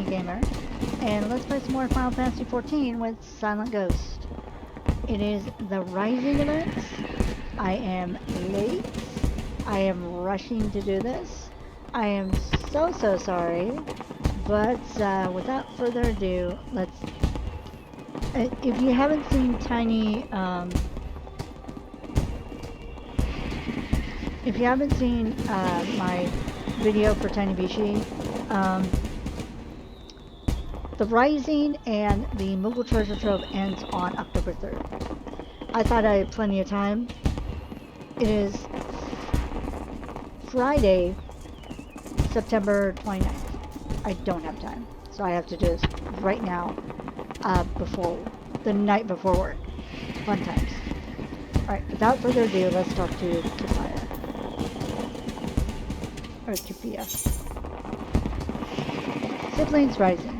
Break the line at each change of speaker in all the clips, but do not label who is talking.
Gamer, and let's play some more Final Fantasy XIV with Silent Ghost. It is the Rising events. I am late. I am rushing to do this. I am so sorry, but without further ado, let's... if you haven't seen if you haven't seen my video for Tiny Bishi, the Rising and the Moogle Treasure Trove ends on October 3rd. I thought I had plenty of time. It is Friday, September 29th. I don't have time, so I have to do this right now, the night before work. Fun times. Alright, without further ado, let's talk to Kipia. Or Kipia. Siblings Rising.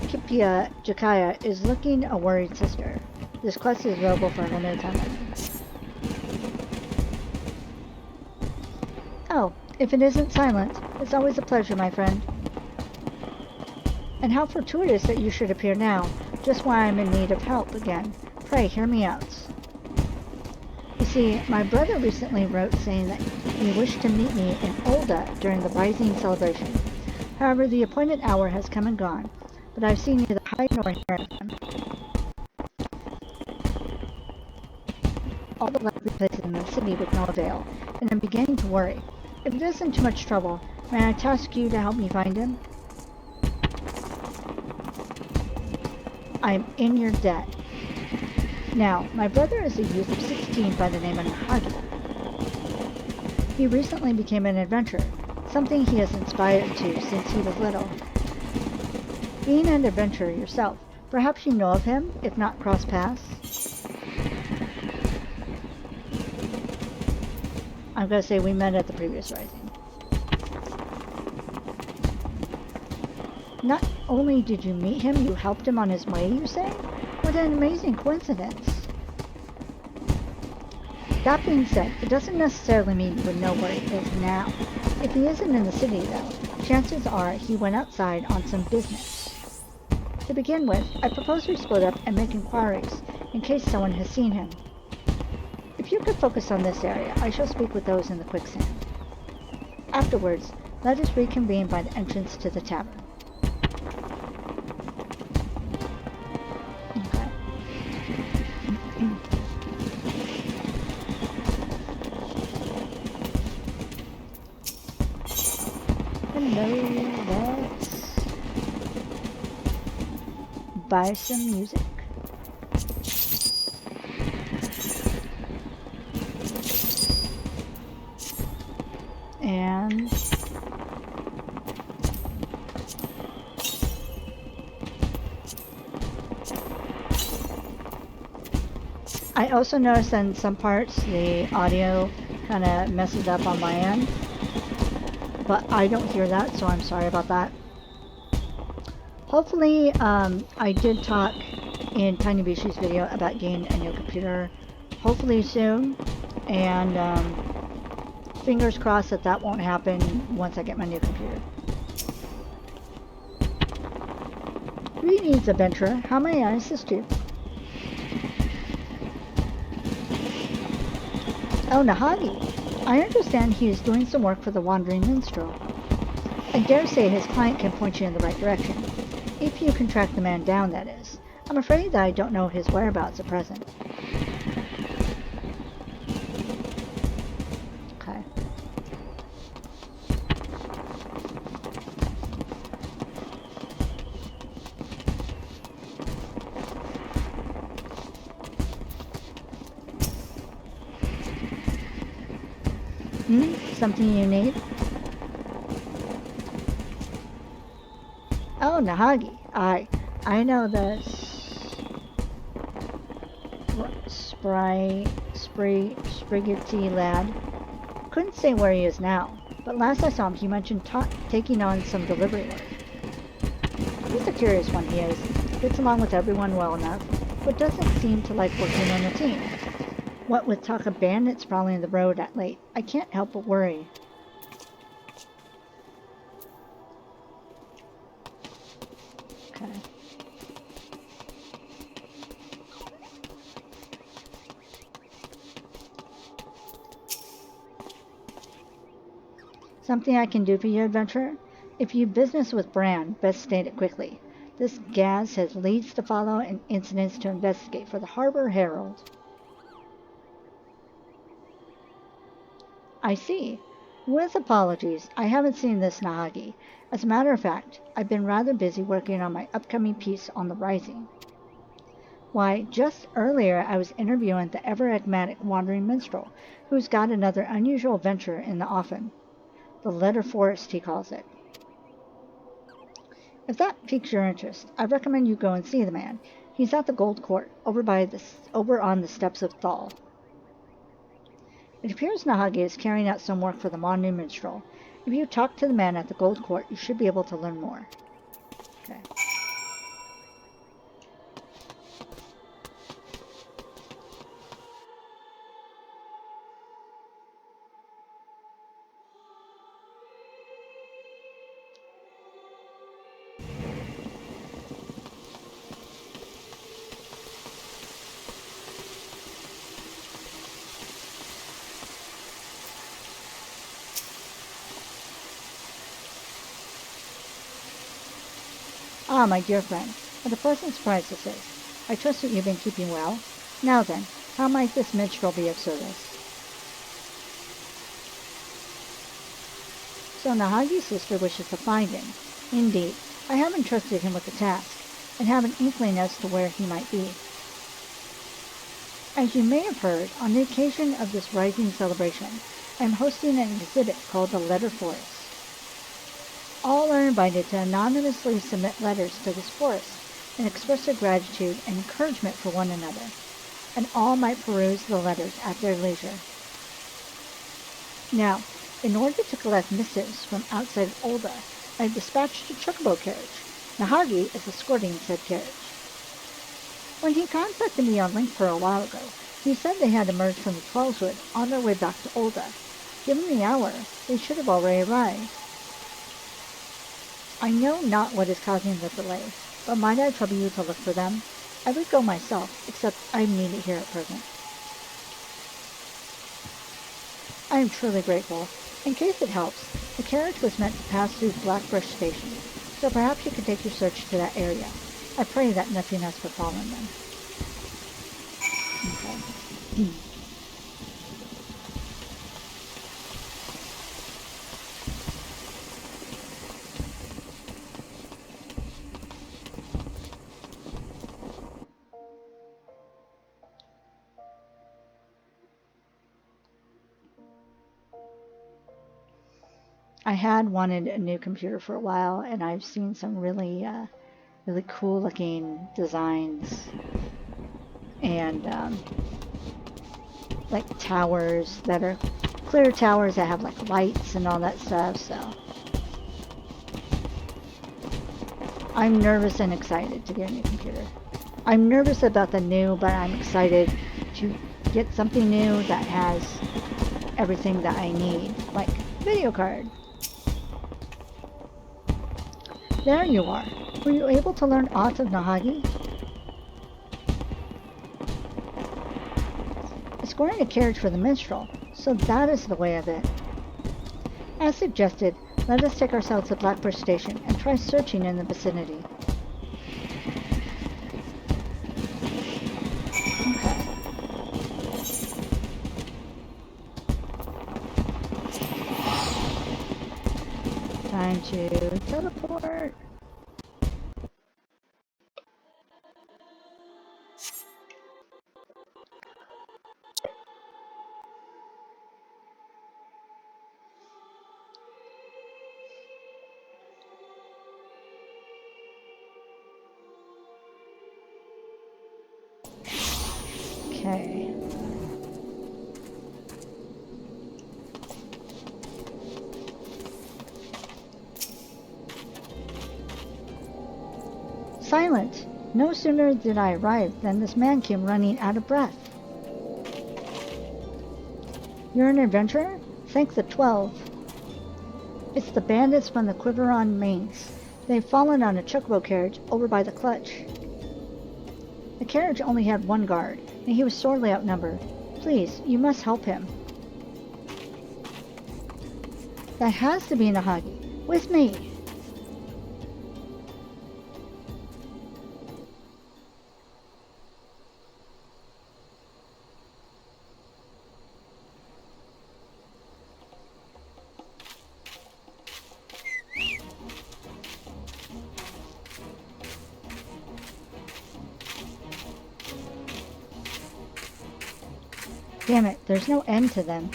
Kipia Jakaya is looking a worried sister. This quest is available for a limited time only. Oh, if it isn't Silent, it's always a pleasure, my friend. And how fortuitous that you should appear now, just when I'm in need of help again. Pray, hear me out. You see, my brother recently wrote saying that he wished to meet me in Olda during the Rising celebration. However, the appointed hour has come and gone, but I've seen neither hide nor hair of him. All the likely places in the city with no avail, and I'm beginning to worry. If it isn't too much trouble, may I task you to help me find him? I'm in your debt. Now, my brother is a youth of 16 by the name of Nahagi. He recently became an adventurer, something he has inspired to since he was little. Being an adventurer yourself, perhaps you know of him, if not cross paths? I'm going to say we met at the previous Rising. Not only did you meet him, you helped him on his way, you say? What an amazing coincidence. That being said, it doesn't necessarily mean you would know where he is now. If he isn't in the city, though, chances are he went outside on some business. To begin with, I propose we split up and make inquiries, in case someone has seen him. If you could focus on this area, I shall speak with those in the quicksand. Afterwards, let us reconvene by the entrance to the tavern. Okay. Hello, let's buy some music. And I also noticed that in some parts the audio kind of messes up on my end, but I don't hear that, so I'm sorry about that. Hopefully, I did talk in Tiny Bishi's video about getting a new computer, hopefully soon, and fingers crossed that that won't happen once I get my new computer. Greetings, adventurer. How may I assist you? Oh, Nahagi. I understand he is doing some work for the Wandering Minstrel. I dare say his client can point you in the right direction. If you can track the man down, that is. I'm afraid that I don't know his whereabouts at present. Okay. Something you need? Oh, Nahagi. I know the Spriggity lad. Couldn't say where he is now, but last I saw him he mentioned taking on some delivery work. He's a curious one, he is. Gets along with everyone well enough, but doesn't seem to like working on a team. What with talk of bandits prowling the road at late, I can't help but worry. Okay. Something I can do for you, adventurer? If you business with Bran, best state it quickly. This Gaz has leads to follow and incidents to investigate for the Harbor Herald. I see. With apologies, I haven't seen this Nahagi. As a matter of fact, I've been rather busy working on my upcoming piece on the Rising. Why, just earlier I was interviewing the ever-enigmatic wandering minstrel, who's got another unusual venture in the offing. The Letter Forest, he calls it. If that piques your interest, I recommend you go and see the man. He's at the Gold Court, over on the steps of Thal. It appears Nahagi is carrying out some work for the Manu Minstrel. If you talk to the man at the Gold Court, you should be able to learn more. Okay. Ah, my dear friend, what a pleasant surprise this is. I trust that you've been keeping well. Now then, how might this minstrel be of service? So Nahagi's sister wishes to find him. Indeed, I have entrusted him with the task, and have an inkling as to where he might be. As you may have heard, on the occasion of this Rising celebration, I am hosting an exhibit called the Letter Forest. All are invited to anonymously submit letters to this forest and express their gratitude and encouragement for one another, and all might peruse the letters at their leisure. Now, in order to collect missives from outside of Olda, I have dispatched a chocobo carriage. Nahagi is escorting said carriage. When he contacted me on Linkpur a while ago, he said they had emerged from the Twelveswood on their way back to Olda. Given the hour, they should have already arrived. I know not what is causing the delay, but might I trouble you to look for them? I would go myself, except I am needed here at present. I am truly grateful. In case it helps, the carriage was meant to pass through Blackbrush Station, so perhaps you could take your search to that area. I pray that nothing has befallen them. Okay. I had wanted a new computer for a while, and I've seen some really cool looking designs and like towers that are clear towers that have like lights and all that stuff. So I'm nervous and excited to get a new computer. I'm nervous about the new, but I'm excited to get something new that has everything that I need, like video card. There you are. Were you able to learn aught of Nahagi? Escorting a carriage for the minstrel, so that is the way of it. As suggested, let us take ourselves to Blackbrush Station and try searching in the vicinity. Okay. Time to teleport. Okay. Silent! No sooner did I arrive than this man came running out of breath. You're an adventurer? Thank the 12. It's the bandits from the Quiveron Mains. They've fallen on a chocobo carriage over by the clutch. The carriage only had one guard, and he was sorely outnumbered. Please, you must help him. That has to be Nahagi. With me. Damn it, there's no end to them.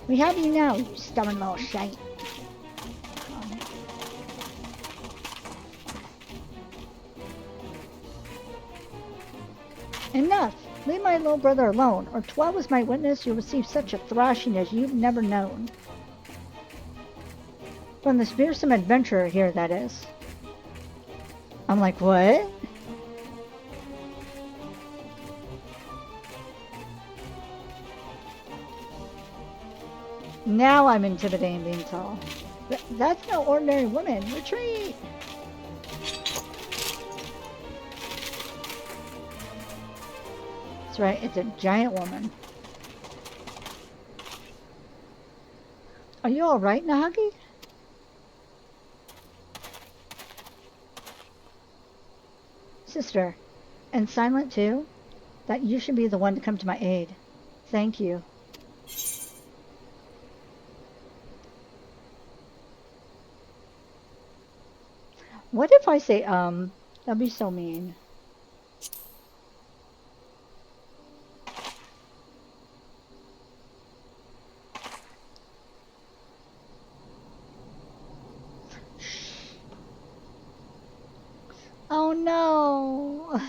We have you now, you stubborn little shite. Enough! Leave my little brother alone, or 12 as my witness, you'll receive such a thrashing as you've never known. From this fearsome adventurer here, that is. I'm like, what? Now I'm intimidating being tall. That's no ordinary woman. Retreat! That's right, it's a giant woman. Are you alright, Nahagi? Sister, and silent too? That you should be the one to come to my aid. Thank you. What if I say, that'd be so mean. Oh no!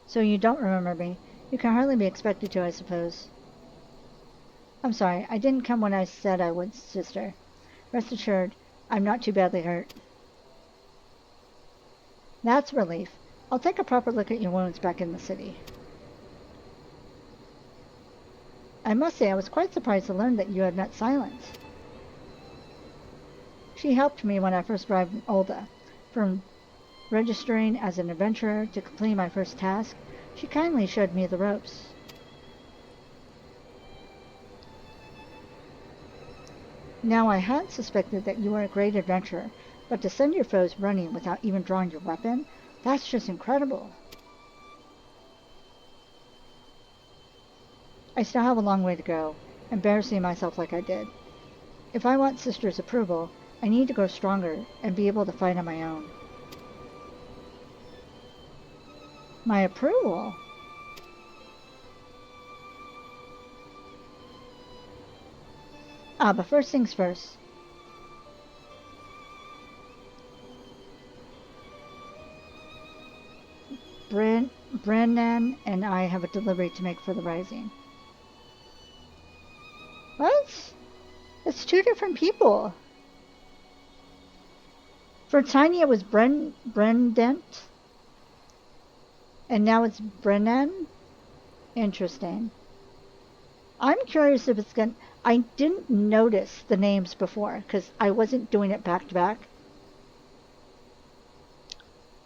So you don't remember me. You can hardly be expected to, I suppose. I'm sorry, I didn't come when I said I would, sister. Rest assured, I'm not too badly hurt. That's a relief. I'll take a proper look at your wounds back in the city. I must say I was quite surprised to learn that you had met Silence. She helped me when I first arrived in Ul'dah. From registering as an adventurer to completing my first task, she kindly showed me the ropes. Now I had suspected that you were a great adventurer, but to send your foes running without even drawing your weapon, that's just incredible. I still have a long way to go, embarrassing myself like I did. If I want Sister's approval, I need to grow stronger and be able to fight on my own. My approval? But first things first. Brennan and I have a delivery to make for the Rising. What? It's two different people. For Tiny it was Brendent. And now it's Brennan? Interesting. I'm curious if it's going to... I didn't notice the names before because I wasn't doing it back to back.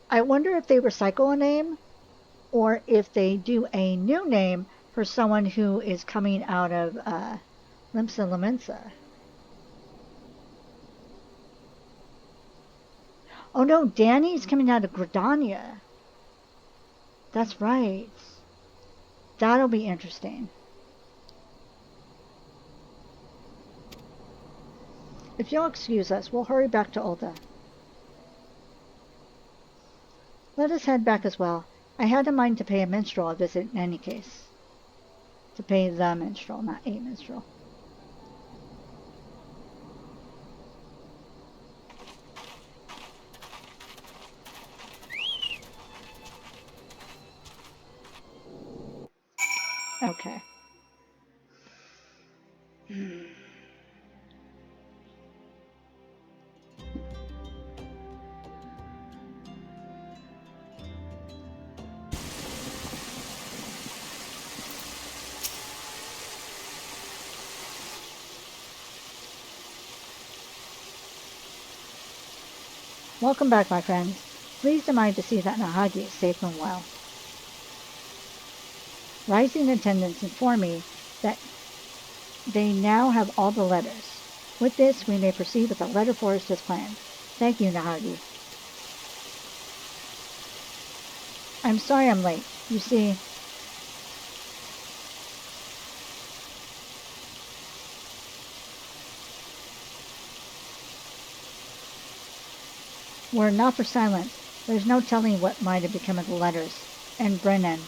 I wonder if they recycle a name or if they do a new name for someone who is coming out of Limsa Lamensa. Oh no, Danny's coming out of Gridania. That's right. That'll be interesting. If you'll excuse us, we'll hurry back to Ul'dah. Let us head back as well. I had in mind to pay a minstrel a visit in any case. To pay the minstrel, not a minstrel. Okay. Welcome back, my friends. Pleased am I to see that Nahagi is safe and well. Rising attendants inform me that they now have all the letters. With this, we may proceed with the letter forest as planned. Thank you, Nahagi. I'm sorry I'm late. You see, were it not for silence, there's no telling what might have become of the letters. And Brennan.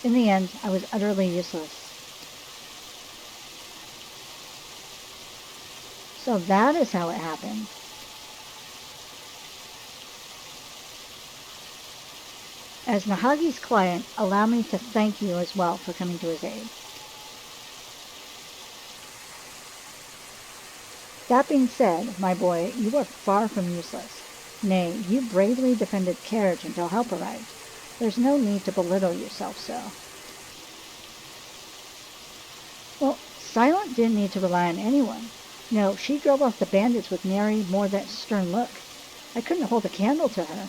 In the end, I was utterly useless. So that is how it happened. As Nahagi's client, allow me to thank you as well for coming to his aid. That being said, my boy, you are far from useless. Nay, you bravely defended carriage until help arrived. There's no need to belittle yourself so. Well, Silent didn't need to rely on anyone. No, she drove off the bandits with nary more than a stern look. I couldn't hold a candle to her.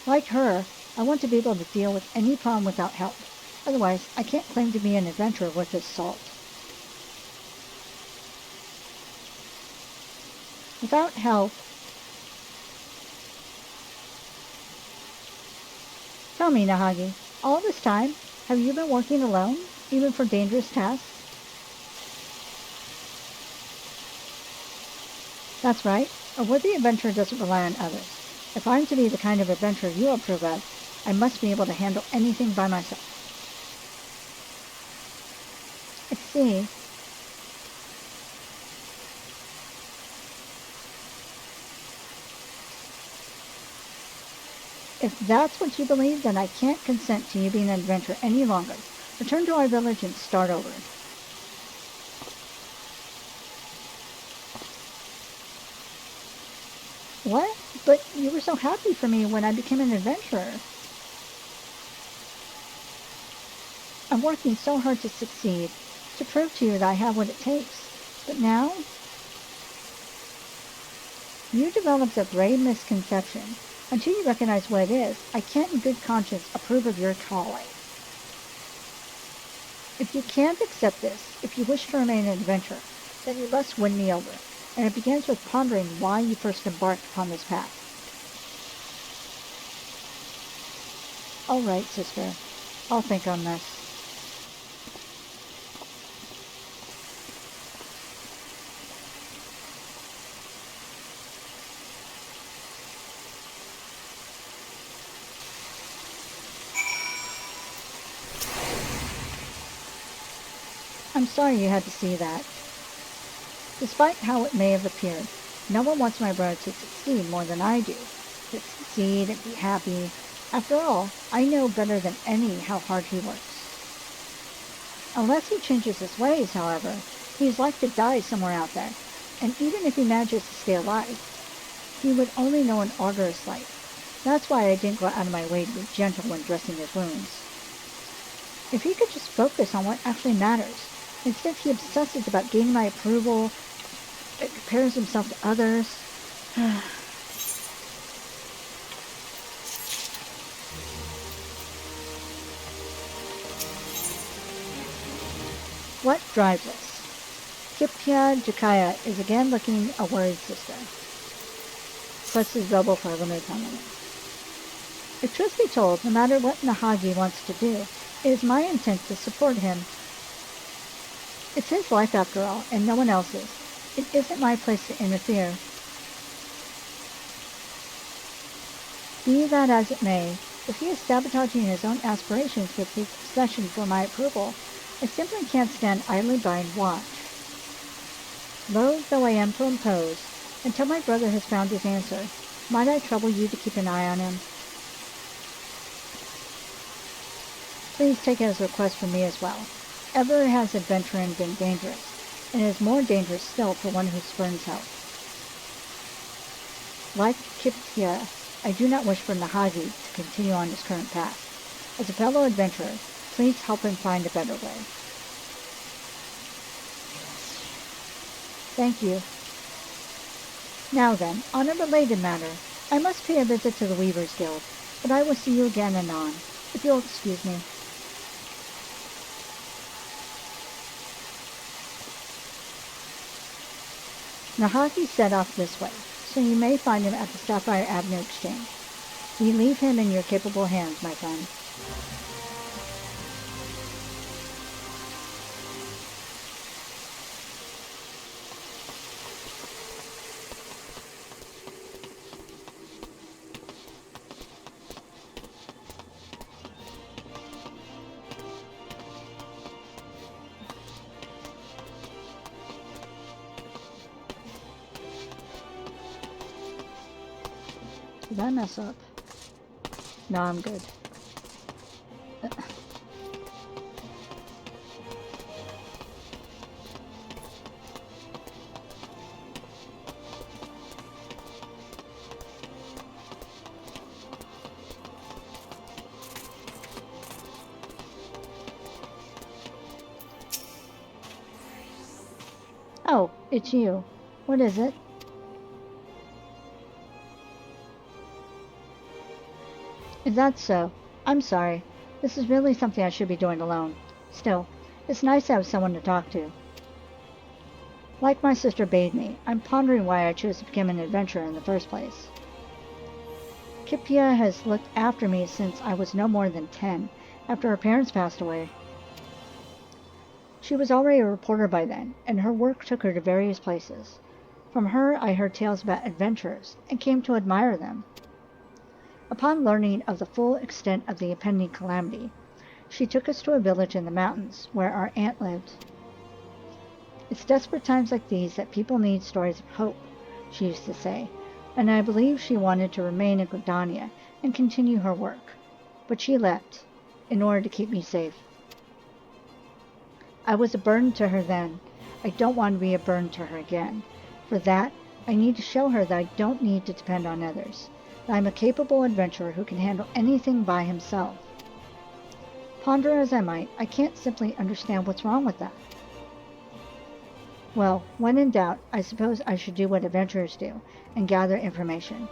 Like her, I want to be able to deal with any problem without help. Otherwise, I can't claim to be an adventurer worth his salt. Without help, tell me, Nahagi, all this time, have you been working alone, even for dangerous tasks? That's right. A worthy adventurer doesn't rely on others. If I'm to be the kind of adventurer you approve of, I must be able to handle anything by myself. I see. If that's what you believe, then I can't consent to you being an adventurer any longer. Return to our village and start over. What? But you were so happy for me when I became an adventurer. I'm working so hard to succeed, to prove to you that I have what it takes. But now, you developed a grave misconception. Until you recognize what it is, I can't in good conscience approve of your calling. If you can't accept this, if you wish to remain an adventurer, then you must win me over. And it begins with pondering why you first embarked upon this path. All right, sister. I'll think on this. I'm sorry you had to see that. Despite how it may have appeared, no one wants my brother to succeed more than I do. To succeed and be happy. After all, I know better than any how hard he works. Unless he changes his ways, however, he is like to die somewhere out there, and even if he manages to stay alive, he would only know an arduous life. That's why I didn't go out of my way to be gentle when dressing his wounds. If he could just focus on what actually matters, instead he obsesses about gaining my approval, compares himself to others. What drives us? Kipia Jakaya is again looking a worried sister. Presses rebel for a limited time. If truth be told, no matter what Nahagi wants to do, it is my intent to support him. It's his life after all, and no one else's. It isn't my place to interfere. Be that as it may, if he is sabotaging his own aspirations with his obsession for my approval, I simply can't stand idly by and watch. Loath though I am to impose, until my brother has found his answer, might I trouble you to keep an eye on him? Please take it as a request from me as well. Ever has adventuring been dangerous, and it is more dangerous still for one who spurns help. Like Kiptia, I do not wish for Nahagi to continue on his current path. As a fellow adventurer, please help him find a better way. Thank you. Now then, on a related matter, I must pay a visit to the Weavers' Guild, but I will see you again anon, if you'll excuse me. Nahagi set off this way, so you may find him at the Sapphire Avenue Exchange. We leave him in your capable hands, my friend. Did I mess up? No, I'm good. Oh, it's you. What is it? If that's so, I'm sorry. This is really something I should be doing alone. Still, it's nice to have someone to talk to. Like my sister bade me, I'm pondering why I chose to become an adventurer in the first place. Kipia has looked after me since I was no more than 10, after her parents passed away. She was already a reporter by then, and her work took her to various places. From her I heard tales about adventurers, and came to admire them. Upon learning of the full extent of the impending calamity, she took us to a village in the mountains, where our aunt lived. It's desperate times like these that people need stories of hope, she used to say, and I believe she wanted to remain in Gridania and continue her work. But she left, in order to keep me safe. I was a burden to her then. I don't want to be a burden to her again. For that, I need to show her that I don't need to depend on others. That I'm a capable adventurer who can handle anything by himself. Ponder as I might, I can't simply understand what's wrong with that. Well, when in doubt, I suppose I should do what adventurers do, and gather information.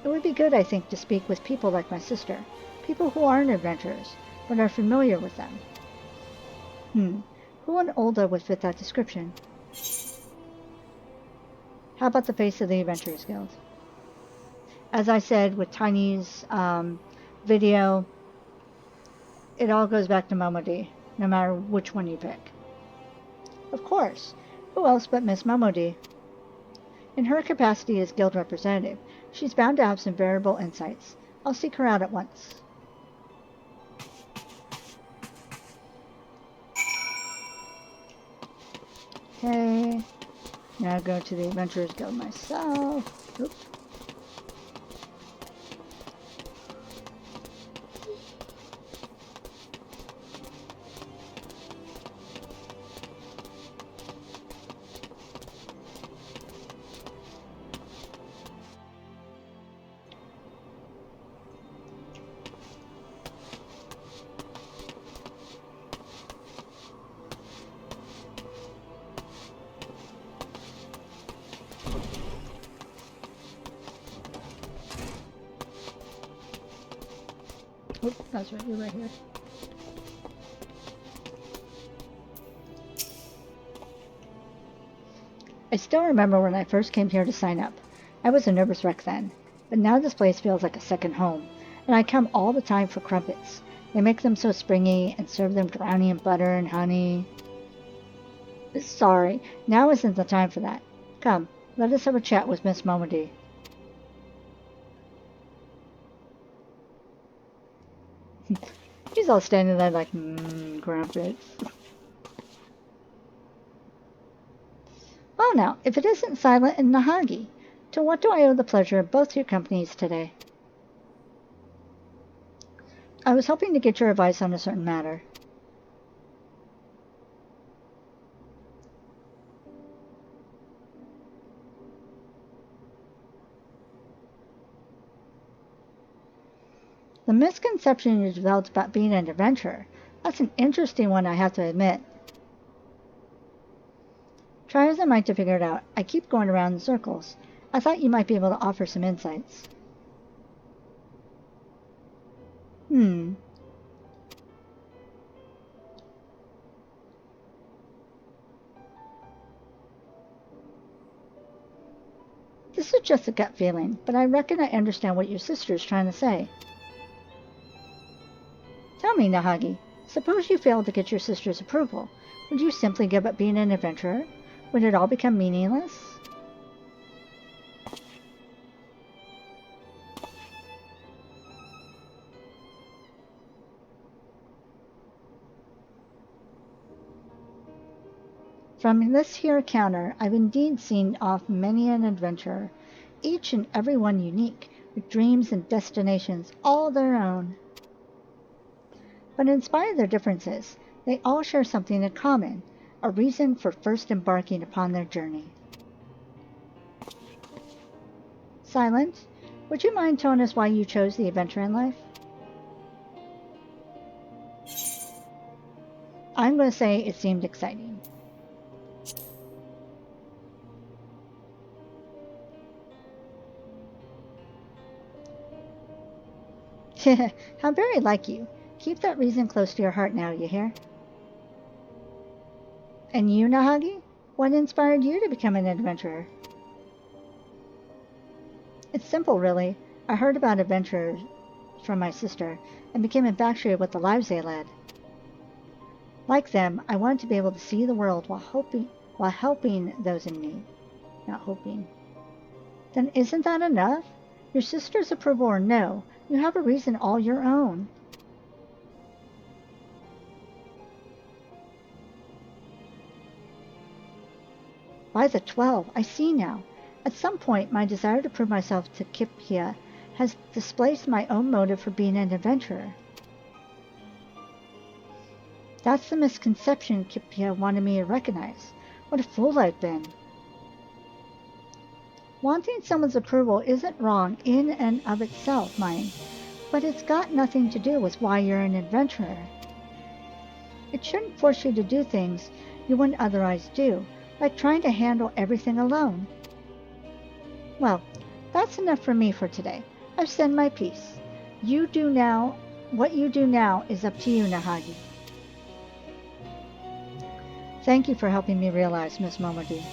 It would be good, I think, to speak with people like my sister, people who aren't adventurers, but are familiar with them. Who in Olda would fit that description? How about the face of the Adventurers Guild? As I said with Tiny's video, it all goes back to Momodi, no matter which one you pick. Of course, who else but Miss Momodi? In her capacity as guild representative, she's bound to have some variable insights. I'll seek her out at once. Okay, now go to the Adventurers Guild myself. Oops. Oh, that's right, you're right here. I still remember when I first came here to sign up. I was a nervous wreck then, but now this place feels like a second home, and I come all the time for crumpets. They make them so springy and serve them drowning in butter and honey. Sorry, now isn't the time for that. Come, let us have a chat with Miss Momodi. He's all standing there like, crumpets. Well now, if it isn't Silent and Nahagi, to what do I owe the pleasure of both your companies today? I was hoping to get your advice on a certain matter. The misconception you developed about being an adventurer, that's an interesting one, I have to admit. Try as I might to figure it out, I keep going around in circles. I thought you might be able to offer some insights. This is just a gut feeling, but I reckon I understand what your sister is trying to say. Tell me, Nahagi, suppose you failed to get your sister's approval. Would you simply give up being an adventurer? Would it all become meaningless? From this here counter, I've indeed seen off many an adventurer, each and every one unique, with dreams and destinations all their own. But in spite of their differences, they all share something in common, a reason for first embarking upon their journey. Silent, would you mind telling us why you chose the adventure in life? I'm going to say it seemed exciting. How very like you. Keep that reason close to your heart now, you hear? And you, Nahagi? What inspired you to become an adventurer? It's simple, really. I heard about adventurers from my sister and became infatuated with the lives they led. Like them, I wanted to be able to see the world while helping those in need. Not hoping. Then isn't that enough? Your sister's approval or no, you have a reason all your own. By the 12, I see now. At some point, my desire to prove myself to Kipia has displaced my own motive for being an adventurer. That's the misconception Kipia wanted me to recognize. What a fool I've been. Wanting someone's approval isn't wrong in and of itself, mind, but it's got nothing to do with why you're an adventurer. It shouldn't force you to do things you wouldn't otherwise do, like trying to handle everything alone. Well, that's enough for me for today. I've said my piece. What you do now is up to you, Nahagi. Thank you for helping me realize, Miss Momodi.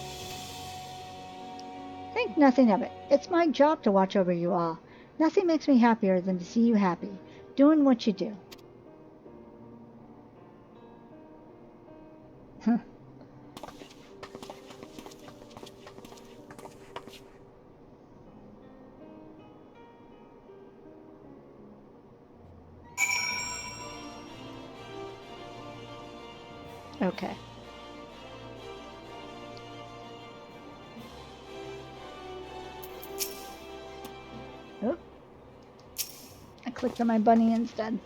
Think nothing of it. It's my job to watch over you all. Nothing makes me happier than to see you happy, doing what you do. Okay. Oh. I clicked on my bunny instead.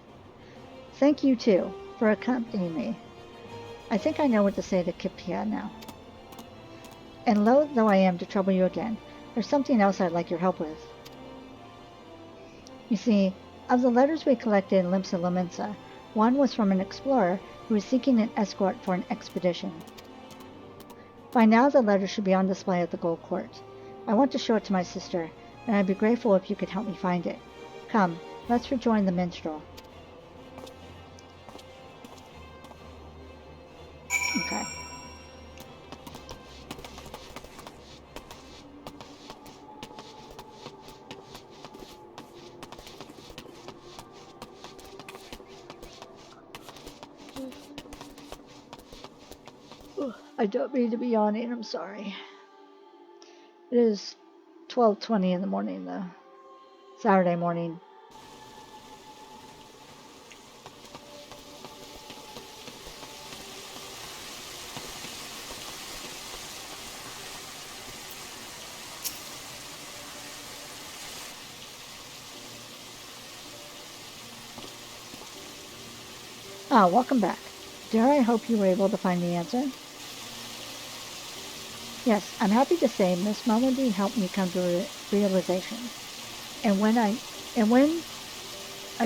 Thank you, too, for accompanying me. I think I know what to say to Kipia now. And loath though I am to trouble you again, there's something else I'd like your help with. You see, of the letters we collected in Limsa Lominsa, one was from an explorer who was seeking an escort for an expedition. By now the letter should be on display at the Gold Court. I want to show it to my sister, and I'd be grateful if you could help me find it. Come, let's rejoin the minstrel. Okay. I don't mean to be yawning, I'm sorry. It is 12:20 in the morning, though. Saturday morning. Ah, welcome back. Dare I hope you were able to find the answer? Yes, I'm happy to say Miss Momodi helped me come to a realization. And when I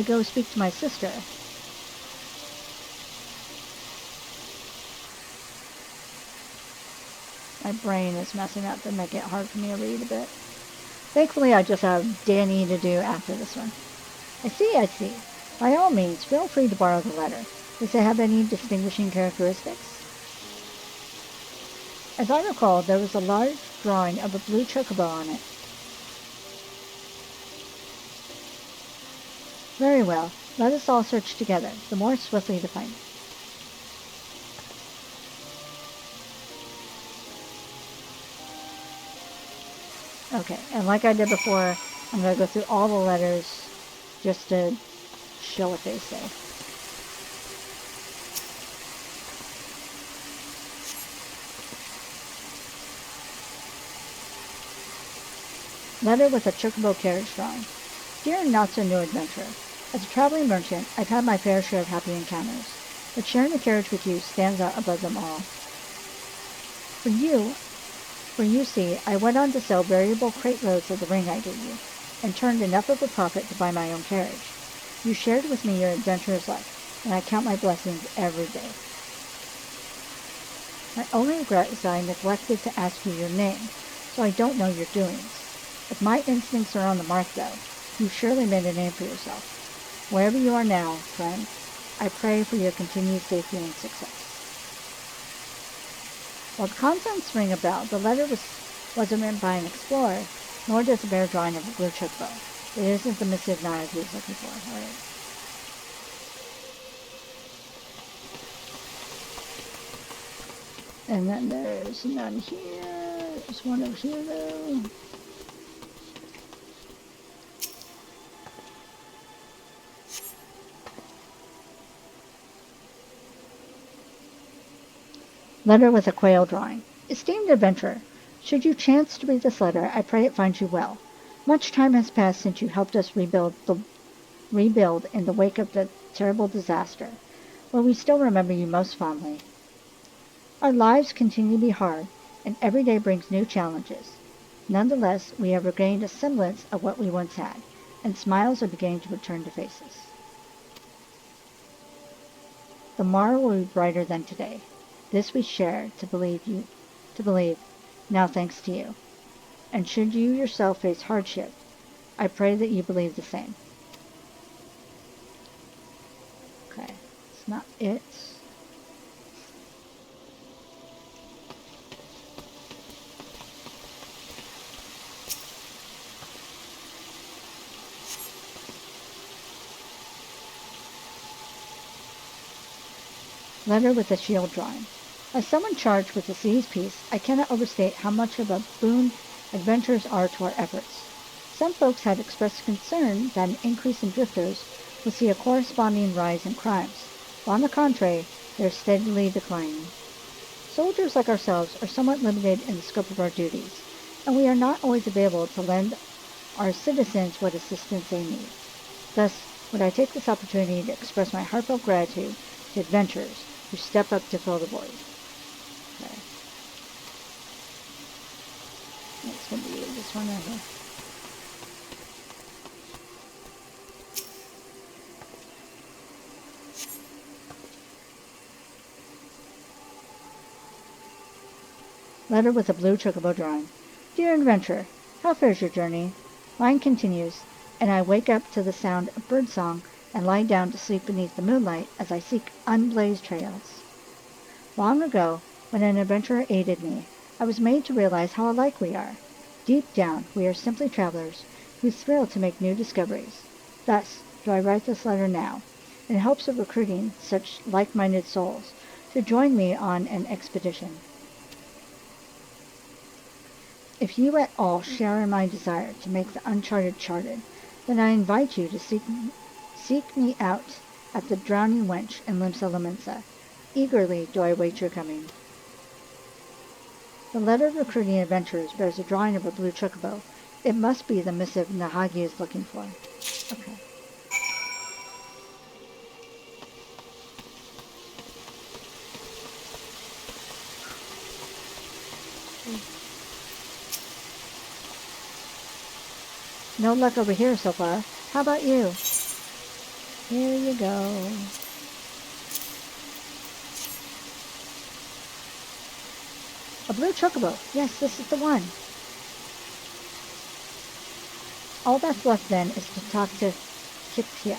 go speak to my sister, my brain is messing up to make it hard for me to read a bit. Thankfully, I just have Danny to do after this one. I see, I see. By all means, feel free to borrow the letter. Does it have any distinguishing characteristics? As I recall, there was a large drawing of a blue chocobo on it. Very well. Let us all search together, the more swiftly to find it. Okay, and like I did before, I'm going to go through all the letters just to show what they say. Letter with a chocobo carriage drawing. Dear not-so-new adventurer, as a traveling merchant, I've had my fair share of happy encounters, but sharing the carriage with you stands out above them all. For you see, I went on to sell variable crate loads of the ring I gave you, and turned enough of a profit to buy my own carriage. You shared with me your adventurer's life, and I count my blessings every day. My only regret is that I neglected to ask you your name, so I don't know your doings. If my instincts are on the mark, though, you've surely made a name for yourself. Wherever you are now, friend, I pray for your continued safety and success. While the contents ring a bell, the letter wasn't written by an explorer, nor does it bear a drawing of a blue chocobo. It isn't the missive Nile he was looking for. All right. And then there's none here. There's one over here, though. Letter with a quail drawing. Esteemed adventurer, should you chance to read this letter, I pray it finds you well. Much time has passed since you helped us rebuild in the wake of the terrible disaster, but we still remember you most fondly. Our lives continue to be hard, and every day brings new challenges. Nonetheless, we have regained a semblance of what we once had, and smiles are beginning to return to faces. The morrow will be brighter than today. This we share to believe, now thanks to you. And should you yourself face hardship, I pray that you believe the same. Okay, it's not it. Letter with a shield drawing. As someone charged with the city's peace, I cannot overstate how much of a boon adventurers are to our efforts. Some folks had expressed concern that an increase in drifters would see a corresponding rise in crimes, while on the contrary, they are steadily declining. Soldiers like ourselves are somewhat limited in the scope of our duties, and we are not always available to lend our citizens what assistance they need. Thus, would I take this opportunity to express my heartfelt gratitude to adventurers who step up to fill the void. Okay. That's going to be this one right here. Letter with a blue chocobo drawing. Dear adventurer, how fares your journey? Mine continues, and I wake up to the sound of birdsong and lie down to sleep beneath the moonlight as I seek unblazed trails. Long ago, when an adventurer aided me, I was made to realize how alike we are. Deep down, we are simply travelers who thrill to make new discoveries. Thus, do I write this letter now, in hopes of recruiting such like-minded souls to join me on an expedition. If you at all share in my desire to make the uncharted charted, then I invite you to seek me out at the Drowning Wench in Limsa Lominsa. Eagerly do I wait your coming. The letter of recruiting adventurers bears a drawing of a blue chocobo. It must be the missive Nahagi is looking for. Okay. No luck over here so far. How about you? Here you go. A blue chocobo. Yes, this is the one. All that's left then is to talk to Kitia.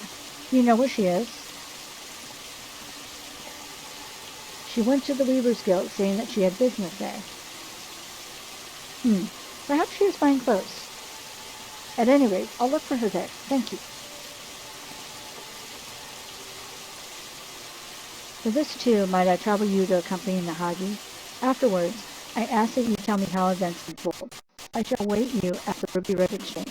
You know where she is? She went to the Weavers Guild, saying that she had business there. Perhaps she is buying clothes. At any rate, I'll look for her there. Thank you. For this too, might I trouble you to accompany Nahagi? Afterwards, I ask that you tell me how events unfold. I shall await you at the Ruby Red Exchange.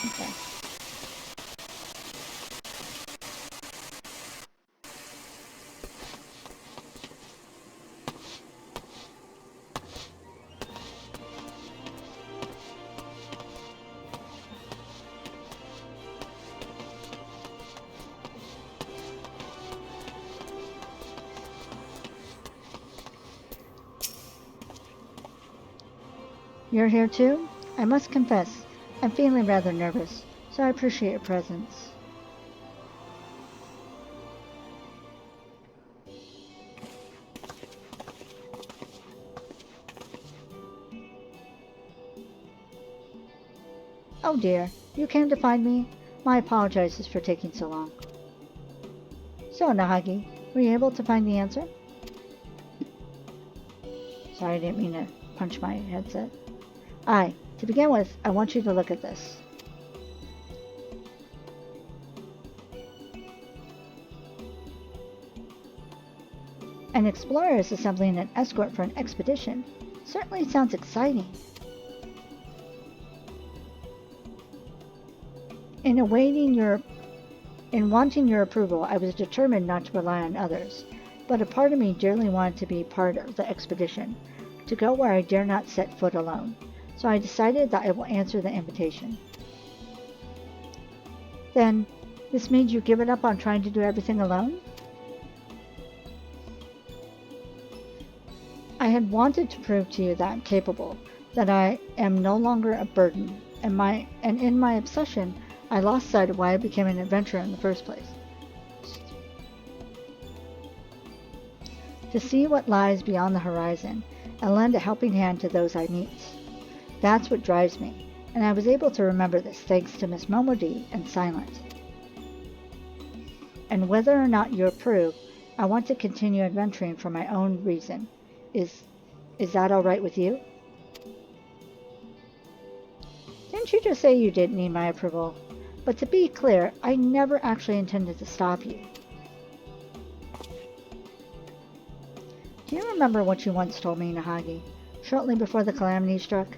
Okay. You're here too? I must confess, I'm feeling rather nervous, so I appreciate your presence. Oh dear, you came to find me? My apologies for taking so long. So, Nahagi, were you able to find the answer? Sorry, I didn't mean to punch my headset. Aye, to begin with, I want you to look at this. An explorer is assembling an escort for an expedition. Certainly sounds exciting. In wanting your approval, I was determined not to rely on others, but a part of me dearly wanted to be part of the expedition, to go where I dare not set foot alone. So I decided that I will answer the invitation. Then, this means you've given up on trying to do everything alone? I had wanted to prove to you that I'm capable, that I am no longer a burden, and in my obsession, I lost sight of why I became an adventurer in the first place. To see what lies beyond the horizon, and lend a helping hand to those I meet. That's what drives me, and I was able to remember this thanks to Miss Momodi and Silent. And whether or not you approve, I want to continue adventuring for my own reason. Is that all right with you? Didn't you just say you didn't need my approval? But to be clear, I never actually intended to stop you. Do you remember what you once told me, Nahagi, shortly before the calamity struck?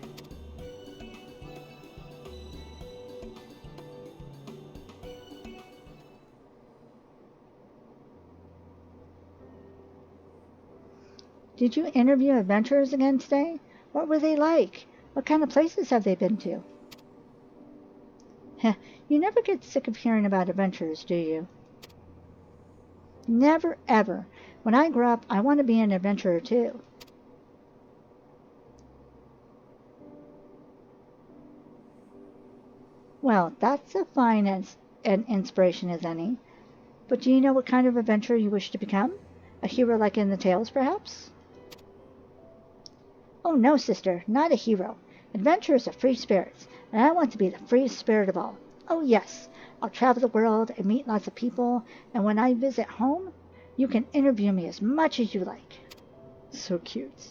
Did you interview adventurers again today? What were they like? What kind of places have they been to? Heh, you never get sick of hearing about adventurers, do you? Never, ever. When I grow up, I want to be an adventurer, too. Well, that's as fine as an inspiration as any. But do you know what kind of adventurer you wish to become? A hero like in the tales, perhaps? Oh, no, sister, not a hero. Adventurers are free spirits, and I want to be the freest spirit of all. Oh, yes, I'll travel the world and meet lots of people, and when I visit home, you can interview me as much as you like. So cute.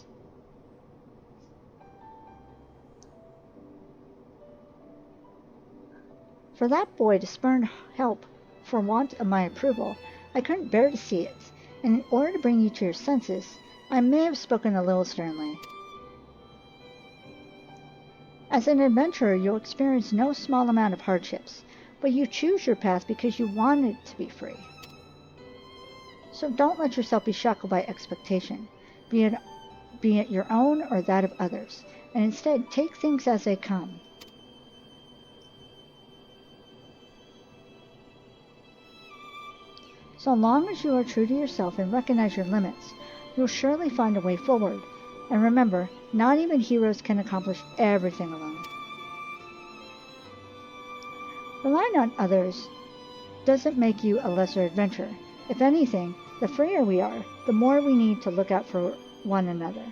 For that boy to spurn help for want of my approval, I couldn't bear to see it, and in order to bring you to your senses, I may have spoken a little sternly. As an adventurer, you'll experience no small amount of hardships, but you choose your path because you want it to be free. So don't let yourself be shackled by expectation, be it your own or that of others, and instead take things as they come. So long as you are true to yourself and recognize your limits, you'll surely find a way forward. And remember, not even heroes can accomplish everything alone. Relying on others doesn't make you a lesser adventurer. If anything, the freer we are, the more we need to look out for one another.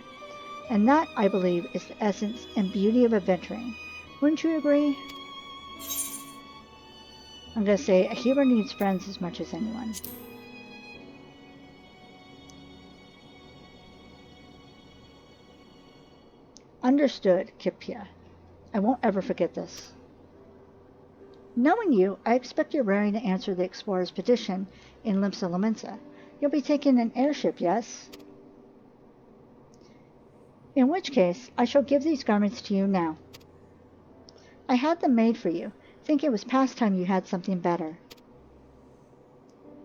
And that, I believe, is the essence and beauty of adventuring. Wouldn't you agree? I'm going to say a hero needs friends as much as anyone. Understood, Kipia. I won't ever forget this. Knowing you, I expect you're raring to answer the explorer's petition in Limsa Lominsa. You'll be taking an airship, yes? In which case, I shall give these garments to you now. I had them made for you. Think it was past time you had something better.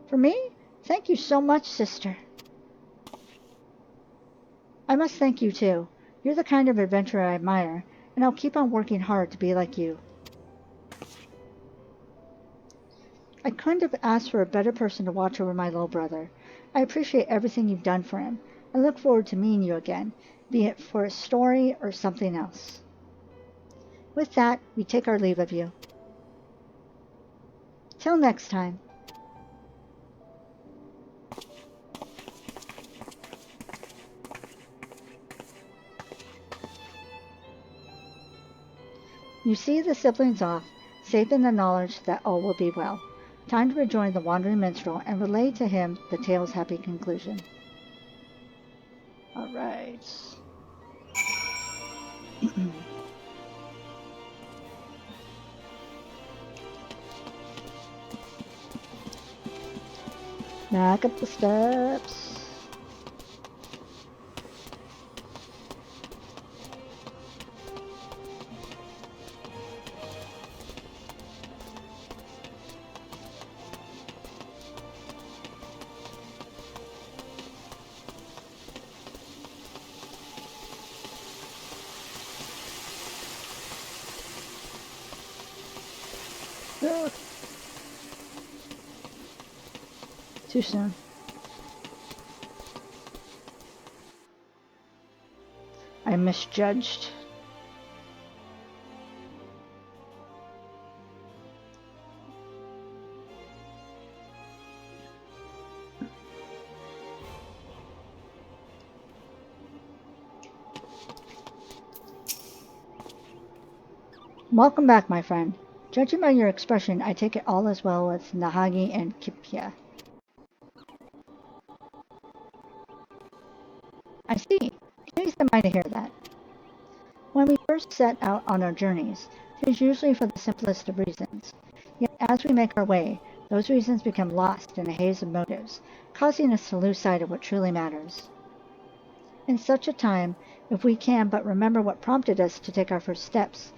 For me? Thank you so much, sister. I must thank you, too. You're the kind of adventurer I admire, and I'll keep on working hard to be like you. I couldn't have asked for a better person to watch over my little brother. I appreciate everything you've done for him, and look forward to meeting you again, be it for a story or something else. With that, we take our leave of you. Till next time. You see the siblings off, safe in the knowledge that all will be well. Time to rejoin the wandering minstrel and relay to him the tale's happy conclusion. All right. Back up the steps. Ugh. Too soon. I misjudged. Welcome back, my friend. Judging by your expression, I take it all as well with Nahagi and Kipia. I see. Pleased am I to hear that. When we first set out on our journeys, it is usually for the simplest of reasons. Yet as we make our way, those reasons become lost in a haze of motives, causing us to lose sight of what truly matters. In such a time, if we can but remember what prompted us to take our first steps,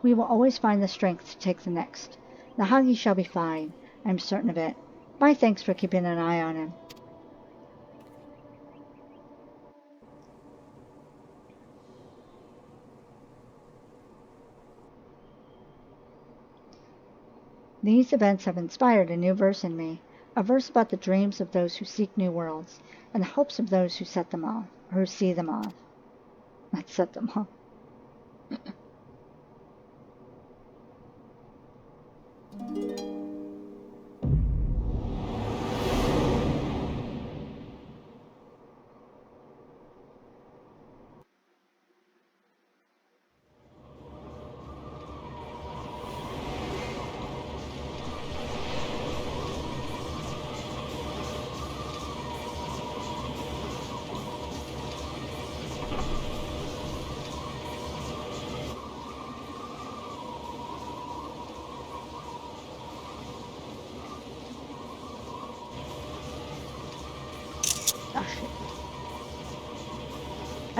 we will always find the strength to take the next. Nahagi shall be fine, I am certain of it. My thanks for keeping an eye on him. These events have inspired a new verse in me, a verse about the dreams of those who seek new worlds, and the hopes of those who set them off, or who see them off. Not set them off.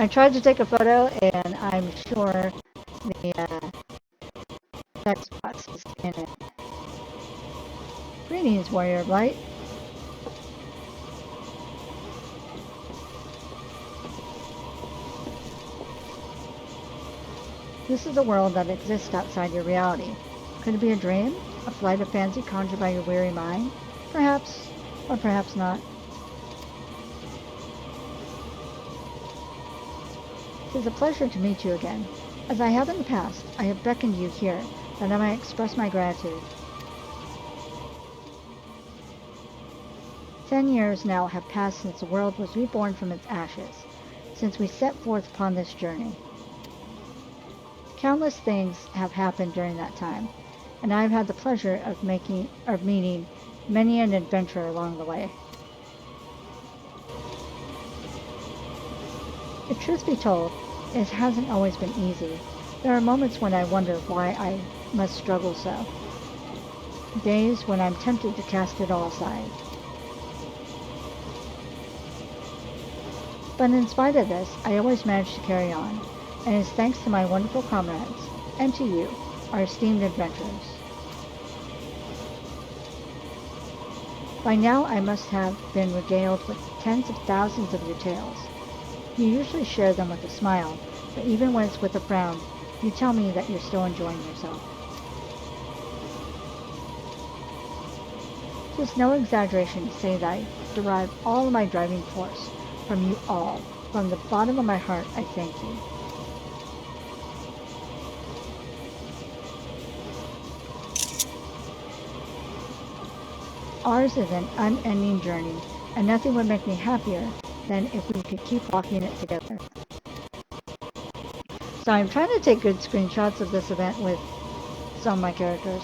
I tried to take a photo, and I'm sure the text box is in it. Greetings, Warrior of Light. This is a world that exists outside your reality. Could it be a dream? A flight of fancy conjured by your weary mind? Perhaps, or perhaps not. It is a pleasure to meet you again. As I have in the past, I have beckoned you here, that I might express my gratitude. 10 years now have passed since the world was reborn from its ashes. since we set forth upon this journey. Countless things have happened during that time, and I have had the pleasure of meeting many an adventurer along the way. If truth be told, it hasn't always been easy. There are moments when I wonder why I must struggle so. Days when I'm tempted to cast it all aside. But in spite of this, I always manage to carry on, and it is thanks to my wonderful comrades, and to you, our esteemed adventurers. By now I must have been regaled with tens of thousands of your tales. You usually share them with a smile, but even when it's with a frown, you tell me that you're still enjoying yourself. It is no exaggeration to say that I derive all of my driving force from you all. From the bottom of my heart, I thank you. Ours is an unending journey, and nothing would make me happier than if we could keep walking it together. So I'm trying to take good screenshots of this event with some of my characters.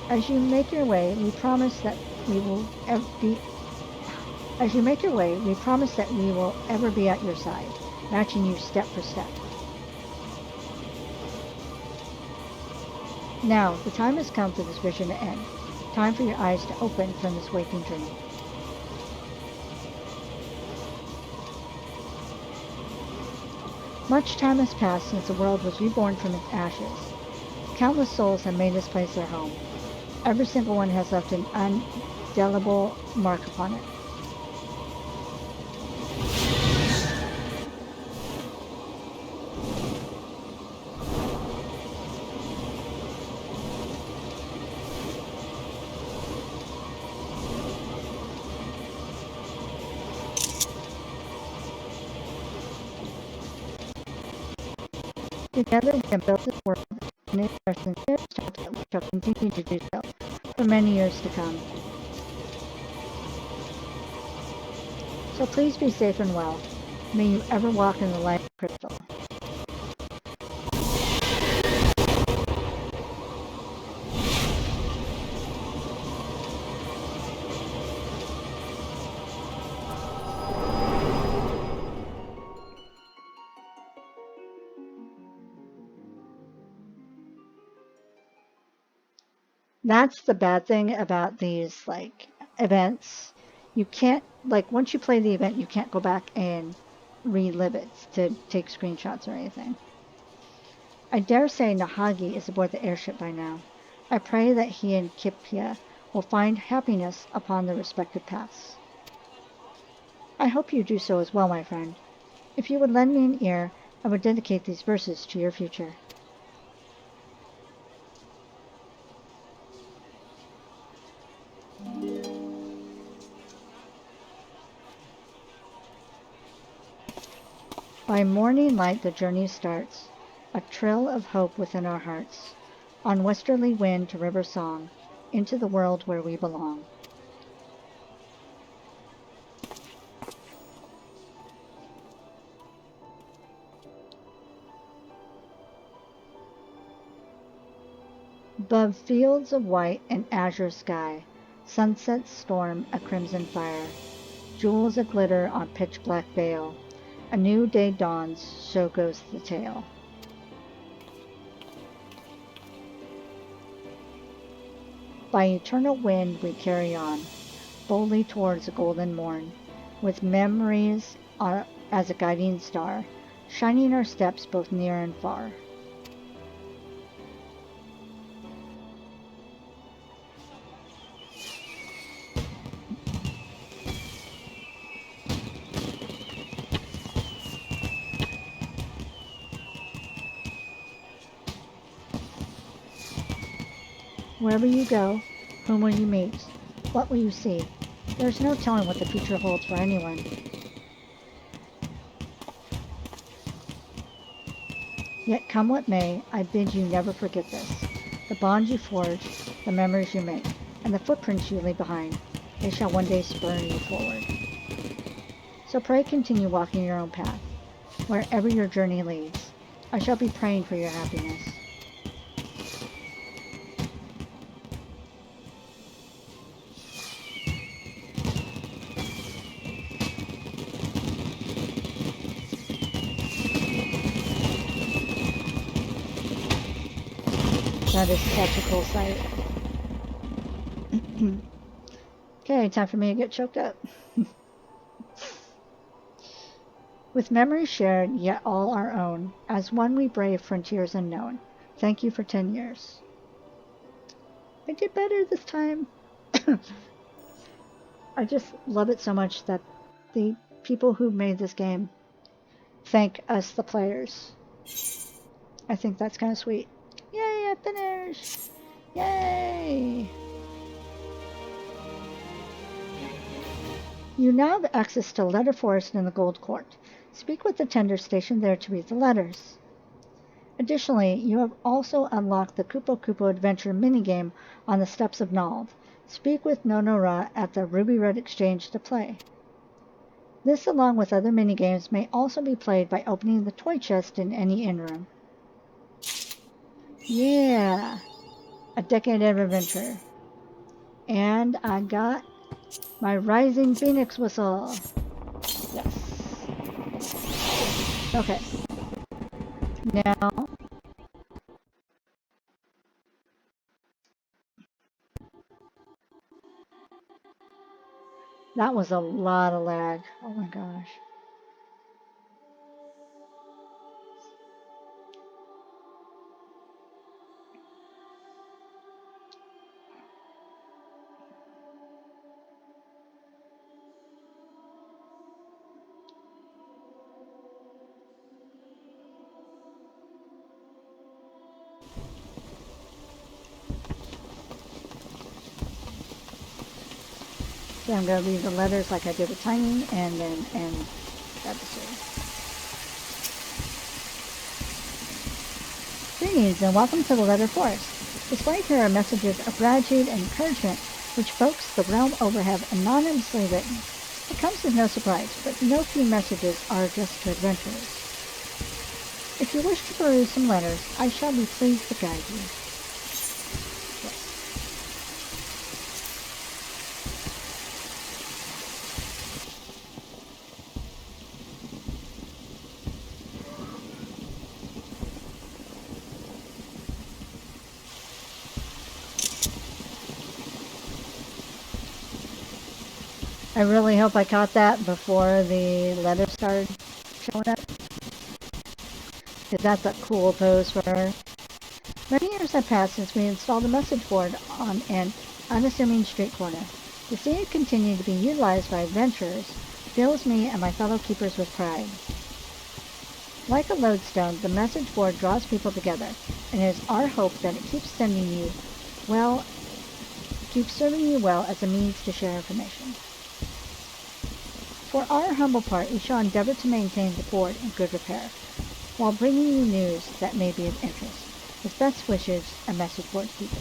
As you make your way, we promise that we will ever be at your side, matching you step for step. Now, the time has come for this vision to end. Time for your eyes to open from this waking dream. Much time has passed since the world was reborn from its ashes. Countless souls have made this place their home. Every single one has left an indelible mark upon it. Together we have built this world, and it is our sincerest hope that we shall continue to do so for many years to come. So please be safe and well. May you ever walk in the light of crystal. That's the bad thing about these, events. You can't, once you play the event, you can't go back and relive it to take screenshots or anything. I dare say Nahagi is aboard the airship by now. I pray that he and Kipia will find happiness upon their respective paths. I hope you do so as well, my friend. If you would lend me an ear, I would dedicate these verses to your future. By morning light the journey starts, a trill of hope within our hearts, on westerly wind to river song, into the world where we belong. Above fields of white and azure sky, sunsets storm a crimson fire, jewels a glitter on pitch black veil, a new day dawns, so goes the tale. By eternal wind we carry on, boldly towards a golden morn, with memories as a guiding star, shining our steps both near and far. Wherever you go, whom will you meet? What will you see? There's no telling what the future holds for anyone. Yet come what may, I bid you never forget this. The bonds you forge, the memories you make, and the footprints you leave behind, they shall one day spur you forward. So pray continue walking your own path. wherever your journey leads. I shall be praying for your happiness. That is such a cool sight. Okay, time for me to get choked up. With memories shared, yet all our own, as one we brave frontiers unknown. Thank you for 10 years. I did better this time. I just love it so much that the people who made this game thank us, the players. I think that's kind of sweet. Yay, I finished! Yay! You now have access to Letter Forest in the Gold Court. Speak with the tender stationed there to read the letters. Additionally, you have also unlocked the Kupo Kupo Adventure minigame on the steps of Nald. Speak with Nonora at the Ruby Red Exchange to play. This, along with other minigames, may also be played by opening the toy chest in any inn room. Yeah! A decade of adventure. And I got my Rising Phoenix whistle. Yes. Okay. Now, that was a lot of lag. Oh my gosh. So I'm going to read the letters like I did with Tiny and then end the episode. Greetings and welcome to the Letter Forest. Displayed here are messages of gratitude and encouragement which folks the realm over have anonymously written. It comes as no surprise, but no few messages are addressed to adventurers. If you wish to peruse some letters, I shall be pleased to guide you. I really hope I caught that before the letters started showing up. Because that's a cool pose for her. Many years have passed since we installed a message board on an unassuming street corner. To see it continue to be utilized by adventurers fills me and my fellow keepers with pride. Like a lodestone, the message board draws people together, and it is our hope that it keeps serving you well as a means to share information. For our humble part, we shall endeavor to maintain the board in good repair, while bringing you news that may be of interest. With best wishes, a message board keeper.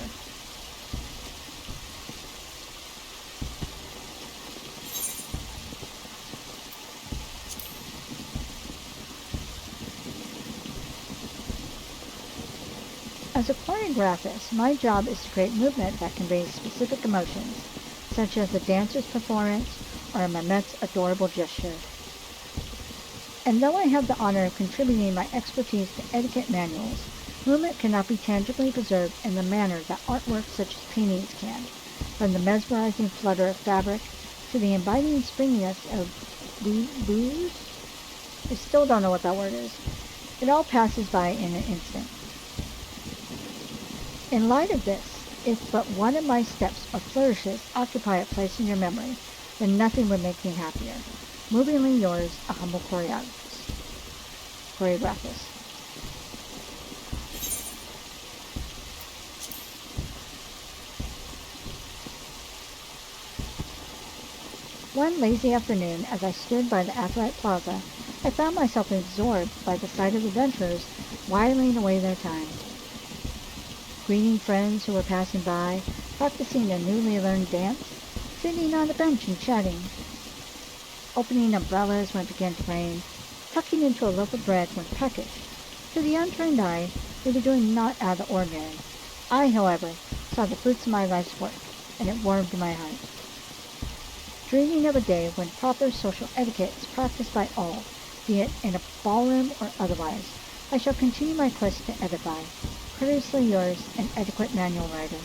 As a choreographist, my job is to create movement that conveys specific emotions, such as a dancer's performance or a Mamet's adorable gesture. And though I have the honor of contributing my expertise to etiquette manuals, movement cannot be tangibly preserved in the manner that artwork such as paintings can, from the mesmerizing flutter of fabric to the inviting springiness of booze. I still don't know what that word is. It all passes by in an instant. In light of this, if but one of my steps or flourishes occupy a place in your memory, then nothing would make me happier. Movingly yours, a humble choreographist. One lazy afternoon, as I stood by the Athlete Plaza, I found myself absorbed by the sight of adventurers whiling away their time. Greeting friends who were passing by, practicing a newly learned dance, sitting on a bench and chatting, opening umbrellas when it began to rain, tucking into a loaf of bread when peckish. To the untrained eye, they were doing naught out of the ordinary. I, however, saw the fruits of my life's work, and it warmed my heart. Dreaming of a day when proper social etiquette is practiced by all, be it in a ballroom or otherwise, I shall continue my quest to edify. Courteously yours, an etiquette manual writer.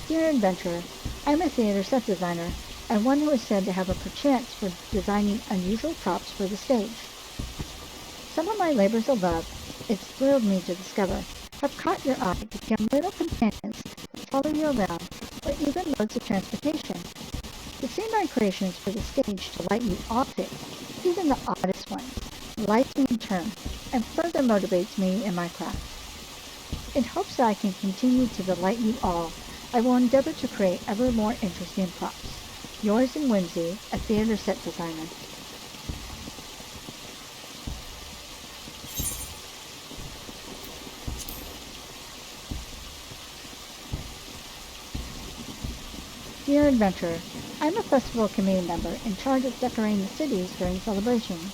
Dear Adventurer, I am a theater set designer, and one who is said to have a perchance for designing unusual props for the stage. Some of my labors of love, it's thrilled me to discover, have caught your eye to become little companions that follow you around, or even modes of transportation. To see my creations for the stage delight you often, even the oddest ones, delights me in turn, and further motivates me in my craft. In hopes that I can continue to delight you all, I will endeavor to create ever more interesting props. Yours in whimsy, a theater set designer. Dear Adventurer, I am a festival committee member in charge of decorating the cities during celebrations.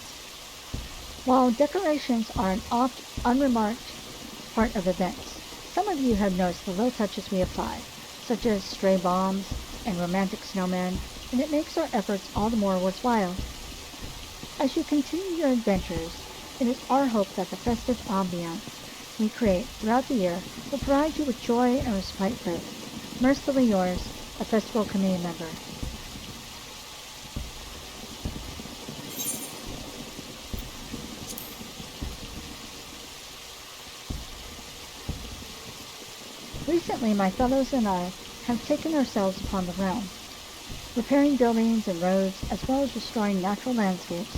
While decorations are an oft unremarked part of events, some of you have noticed the little touches we apply, such as stray bombs and romantic snowmen, and it makes our efforts all the more worthwhile. As you continue your adventures, it is our hope that the festive ambiance we create throughout the year will provide you with joy and respite both. Mercifully yours, a festival committee member. Recently, my fellows and I have taken ourselves upon the realm, repairing buildings and roads, as well as restoring natural landscapes.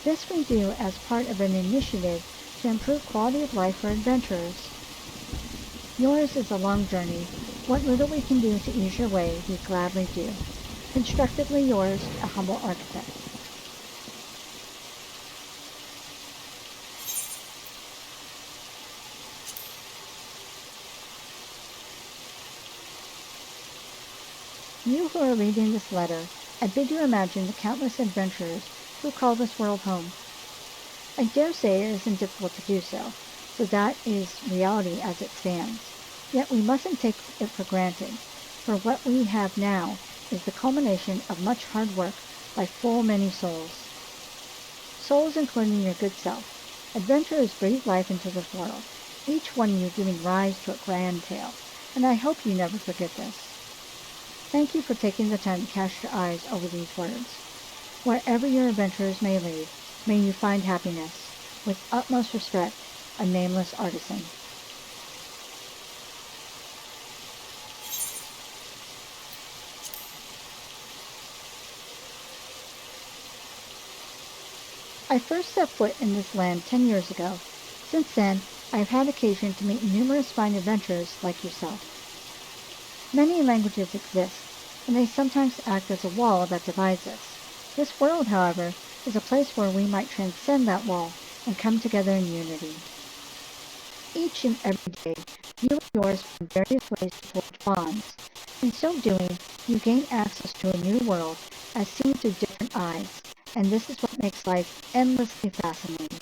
This we do as part of an initiative to improve quality of life for adventurers. Yours is a long journey. What little we can do to ease your way, we gladly do. Constructively yours, a humble architect. You who are reading this letter, I bid you imagine the countless adventurers who call this world home. I dare say it isn't difficult to do so, for that is reality as it stands. Yet we mustn't take it for granted, for what we have now is the culmination of much hard work by full many souls. Souls including your good self. Adventurers breathe life into this world, each one of you giving rise to a grand tale, and I hope you never forget this. Thank you for taking the time to cast your eyes over these words. Wherever your adventures may lead, may you find happiness. With utmost respect, a nameless artisan. I first set foot in this land 10 years ago. Since then, I have had occasion to meet numerous fine adventurers like yourself. Many languages exist, and they sometimes act as a wall that divides us. This world, however, is a place where we might transcend that wall and come together in unity. Each and every day, you and yours find various ways to forge bonds. In so doing, you gain access to a new world as seen through different eyes, and this is what makes life endlessly fascinating.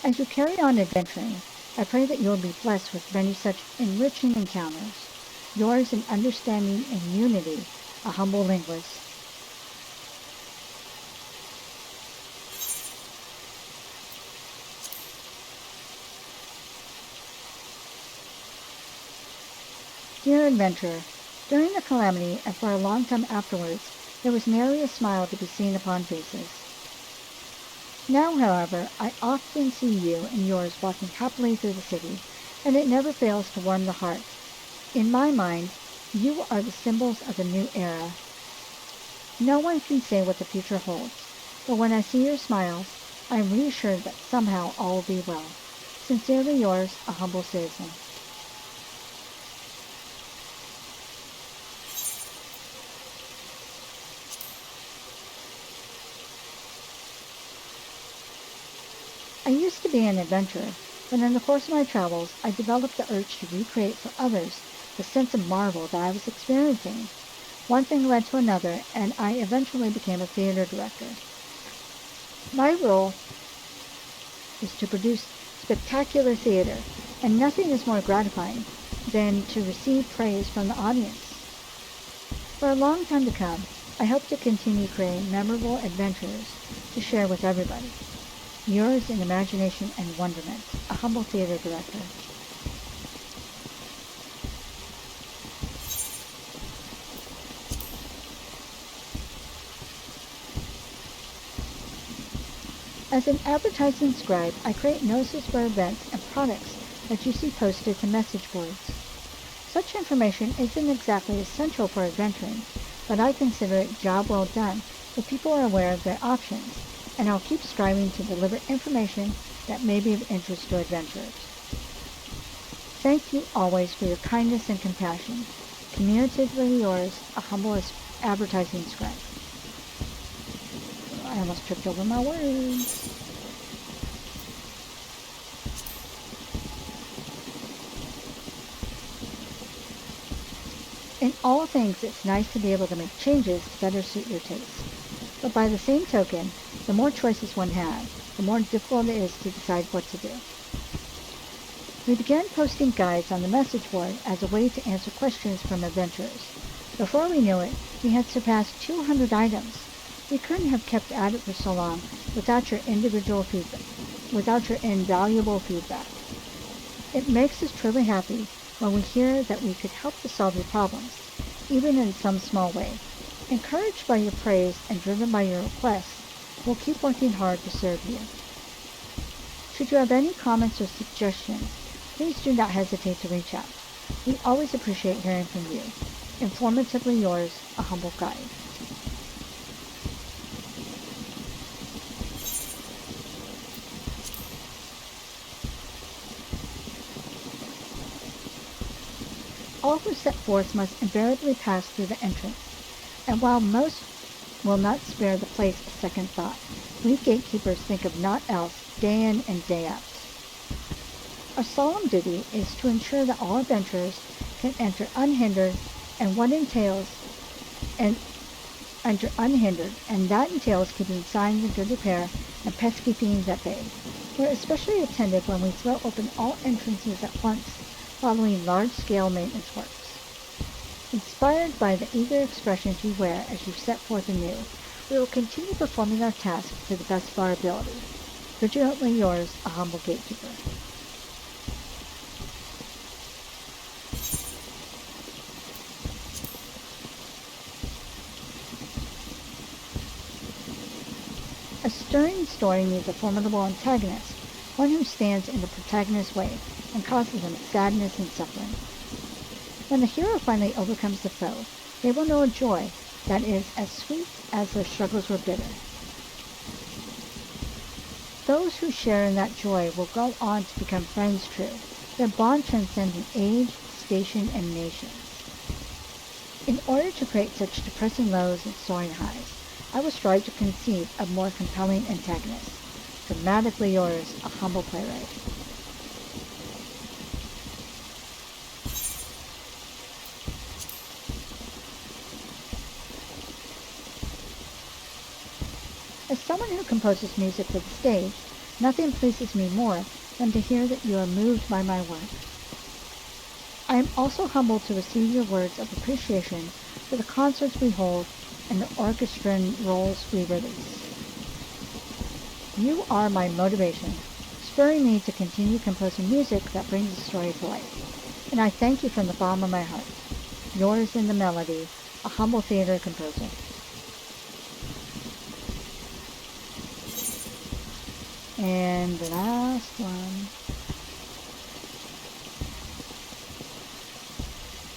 As you carry on adventuring, I pray that you will be blessed with many such enriching encounters. Yours in understanding and unity, a humble linguist. Dear adventurer, during the calamity and for a long time afterwards, there was nary a smile to be seen upon faces. Now, however, I often see you and yours walking happily through the city, and it never fails to warm the heart. In my mind, you are the symbols of a new era. No one can say what the future holds, but when I see your smiles, I am reassured that somehow all will be well. Sincerely yours, a humble citizen. I used to be an adventurer, but in the course of my travels, I developed the urge to recreate for others the sense of marvel that I was experiencing. One thing led to another, and I eventually became a theater director. My role is to produce spectacular theater, and nothing is more gratifying than to receive praise from the audience. For a long time to come, I hope to continue creating memorable adventures to share with everybody. Yours in imagination and wonderment, a humble theater director. As an advertising scribe, I create notices for events and products that you see posted to message boards. Such information isn't exactly essential for adventuring, but I consider it job well done if people are aware of their options, and I'll keep striving to deliver information that may be of interest to adventurers. Thank you always for your kindness and compassion. Communicatively yours, a humble advertising scribe. I almost tripped over my words. In all things, it's nice to be able to make changes to better suit your taste. But by the same token, the more choices one has, the more difficult it is to decide what to do. We began posting guides on the message board as a way to answer questions from adventurers. Before we knew it, we had surpassed 200 items. We couldn't have kept at it for so long without your invaluable feedback. It makes us truly happy when we hear that we could help to solve your problems, even in some small way. Encouraged by your praise and driven by your requests, we'll keep working hard to serve you. Should you have any comments or suggestions, please do not hesitate to reach out. We always appreciate hearing from you. Informatively yours, a humble guide. All who set forth must invariably pass through the entrance, and while most will not spare the place a second thought, we gatekeepers think of naught else day in and day out. Our solemn duty is to ensure that all adventurers can enter unhindered, and that entails keeping signs in good repair and pesky fiends at bay. We're especially attentive when we throw open all entrances at once, following large-scale maintenance works. Inspired by the eager expressions you wear as you set forth anew, we will continue performing our task to the best of our ability. Vigilantly yours, a humble gatekeeper. A stirring story needs a formidable antagonist, one who stands in the protagonist's way and causes them sadness and suffering. When the hero finally overcomes the foe, they will know a joy that is as sweet as their struggles were bitter. Those who share in that joy will go on to become friends true, their bond transcending age, station, and nations. In order to create such depressing lows and soaring highs, I will strive to conceive a more compelling antagonist. Dramatically yours, a humble playwright. As someone who composes music for the stage, nothing pleases me more than to hear that you are moved by my work. I am also humbled to receive your words of appreciation for the concerts we hold and the orchestral roles we release. You are my motivation, spurring me to continue composing music that brings the story to life, and I thank you from the bottom of my heart. Yours in the melody, a humble theater composer. And the last one.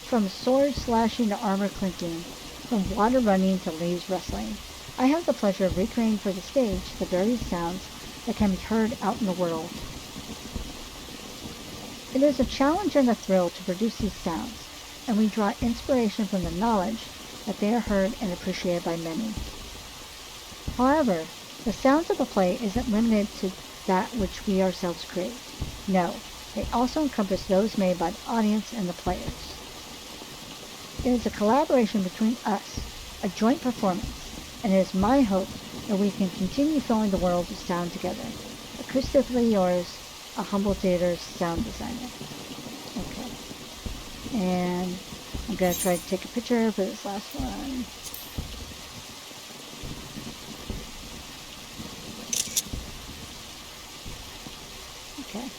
From sword slashing to armor clinking, from water running to leaves rustling, I have the pleasure of recreating for the stage the various sounds that can be heard out in the world. It is a challenge and a thrill to produce these sounds, and we draw inspiration from the knowledge that they are heard and appreciated by many. However, the sounds of a play isn't limited to that which we ourselves create. No, they also encompass those made by the audience and the players. It is a collaboration between us, a joint performance, and it is my hope that we can continue filling the world of sound together. Acoustically yours, a humble theater sound designer. Okay. And I'm going to try to take a picture for this last one. Okay.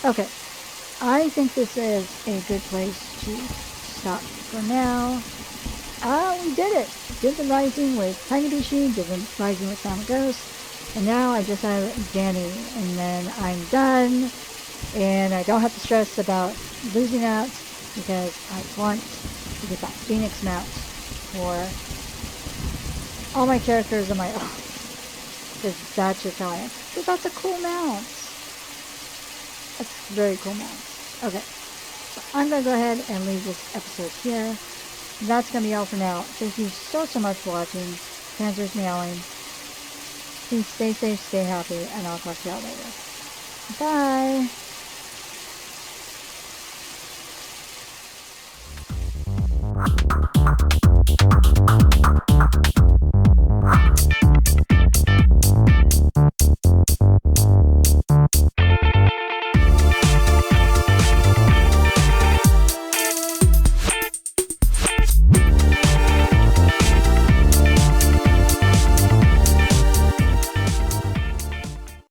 Okay. I think this is a good place to stop for now. We did it! Did the Rising with Taigabishi, did the Rising with Sound Ghost, and now I just have Danny, and then I'm done, and I don't have to stress about losing out, because I want to get that Phoenix mount for all my characters and my own, because that's just how I am. Because that's a cool mount. That's a very cool mount. Okay, so I'm going to go ahead and leave this episode here. That's going to be all for now. Thank you so much for watching. Panzer's meowing. Please stay safe, stay happy, and I'll talk to y'all later. Bye!